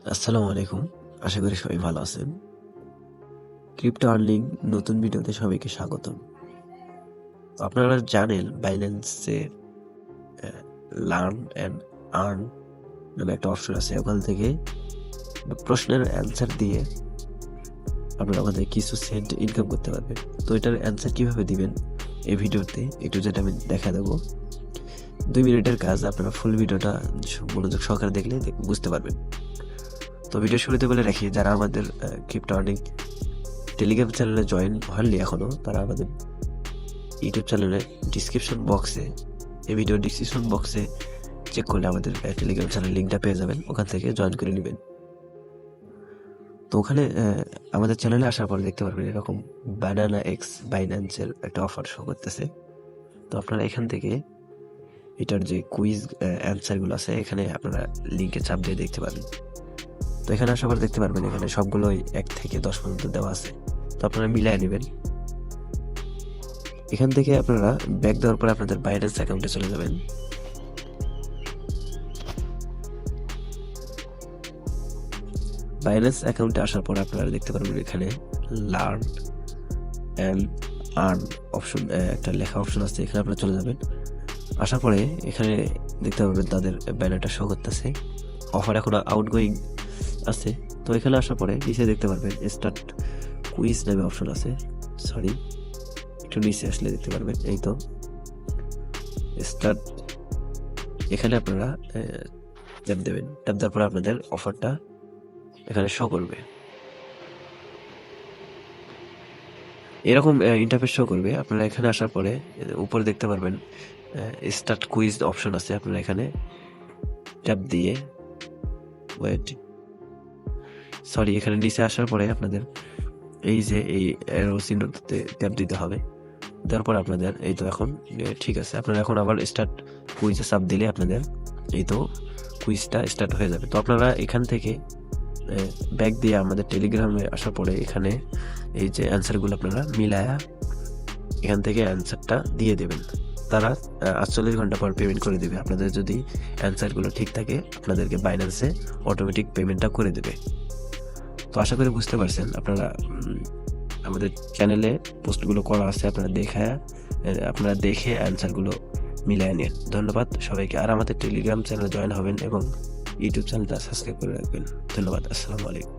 আসসালামু আলাইকুম। আশা করি সবাই ভালো আছেন। ক্রিপ্টো আর্নিং নতুন ভিডিওতে সবাইকে স্বাগতম। তো আপনারা জানেন বাইন্যান্সে লার্ন অ্যান্ড আর্ন নামে একটা অপশন আছে। ওখান থেকে প্রশ্নের অ্যান্সার দিয়ে আপনারা ওখান থেকে কিছু সেন্ট ইনকাম করতে পারবেন। তো এটার অ্যান্সার কিভাবে দিবেন এই ভিডিওতে একটু যেটা আমি দেখা দেবো। 2 মিনিটের কাজ, আপনারা ফুল ভিডিওটা মনোযোগ সহকারে দেখলে বুঝতে পারবেন। তো ভিডিও শুরুতে বলে রাখি, যারা আমাদের ক্রিপ্টো আর্নিং টেলিগ্রাম চ্যানেলে জয়েন হননি এখনো, তারা আমাদের ইউটিউব চ্যানেলে এই ভিডিও ডিসক্রিপশন বক্সে চেক করলে আমাদের টেলিগ্রাম চ্যানেল লিঙ্কটা পেয়ে যাবেন, ওখান থেকে জয়েন করে নেবেন। তো ওখানে আমাদের চ্যানেলে আসার পর দেখতে পারবেন এরকম বানানা এক্স বাইন্যান্সের একটা অফার শো করতেছে। তো আপনারা এখান থেকে এটার যে কুইজ অ্যান্সারগুলো আছে এখানে আপনারা লিঙ্কে চাপ দিয়ে দেখতে পারবেন। তো এখানে আসার পর দেখতে পারবেন এখানে সবগুলোই 1 থেকে 10 পর্যন্ত দেওয়া আছে। তো আপনারা মিলাই নেবেন। এখান থেকে আপনারা ব্যাক দেওয়ার পরে আপনাদের বাইন্যান্স অ্যাকাউন্টে চলে যাবেন। বাইন্যান্স অ্যাকাউন্টে আসার পর আপনারা দেখতে পারবেন এখানে লার্ন অ্যান্ড আর্ন অপশন একটা লেখা অপশন আছে, এখানে আপনারা চলে যাবেন। আসার পরে এখানে দেখতে পারবেন তাদের ব্যানারটা শো করতেছে, অফার এখন আউটগোয়িং আছে। তো এখানে আসার পরে নিচে দেখতে পারবেন স্টার্ট কুইজ নামে অপশন আছে। সরি, একটু নিচে আসলে দেখতে পারবেন, এই তো স্টার্ট। এখানে আপনারা ট্যাপ দেবেন। ট্যাপ দেওয়ার পরে আপনাদের অফারটা এখানে শো করবে, এরকম ইন্টারফেস শো করবে। আপনারা এখানে আসার পরে উপরে দেখতে পারবেন স্টার্ট কুইজ অপশন আছে, আপনারা এখানে ট্যাপ দিয়ে এখানে নিচে আসার পরে আপনাদের এই যে এই অ্যারো চিহ্নতে ট্যাপ দিতে হবে। দেওয়ার পর আপনাদের এই তো এখন ঠিক আছে, আপনারা এখন আবার স্টার্ট কুইজে চাপ দিলে আপনাদের এই তো কুইজটা স্টার্ট হয়ে যাবে। তো আপনারা এখান থেকে ব্যাক দিয়ে আমাদের টেলিগ্রামে আসার পরে এখানে এই যে অ্যান্সারগুলো আপনারা মিলায়া এখান থেকে অ্যান্সারটা দিয়ে দেবেন। তারা 48 ঘন্টা পর পেমেন্ট করে দেবে। আপনাদের যদি অ্যান্সারগুলো ঠিক থাকে আপনাদেরকে বাইন্যান্সে অটোমেটিক পেমেন্টটা করে দেবে। তো আশা করি বুঝতে পারছেন। আপনারা আমাদের চ্যানেলে পোস্টগুলো করা আছে, আপনারা দেখে অ্যান্সারগুলো মিলিয়ে নিন। ধন্যবাদ সবাইকে। আর আমাদের টেলিগ্রাম চ্যানেলে জয়েন হবেন এবং ইউটিউব চ্যানেলটা সাবস্ক্রাইব করে রাখবেন। ধন্যবাদ। আসসালামু আলাইকুম।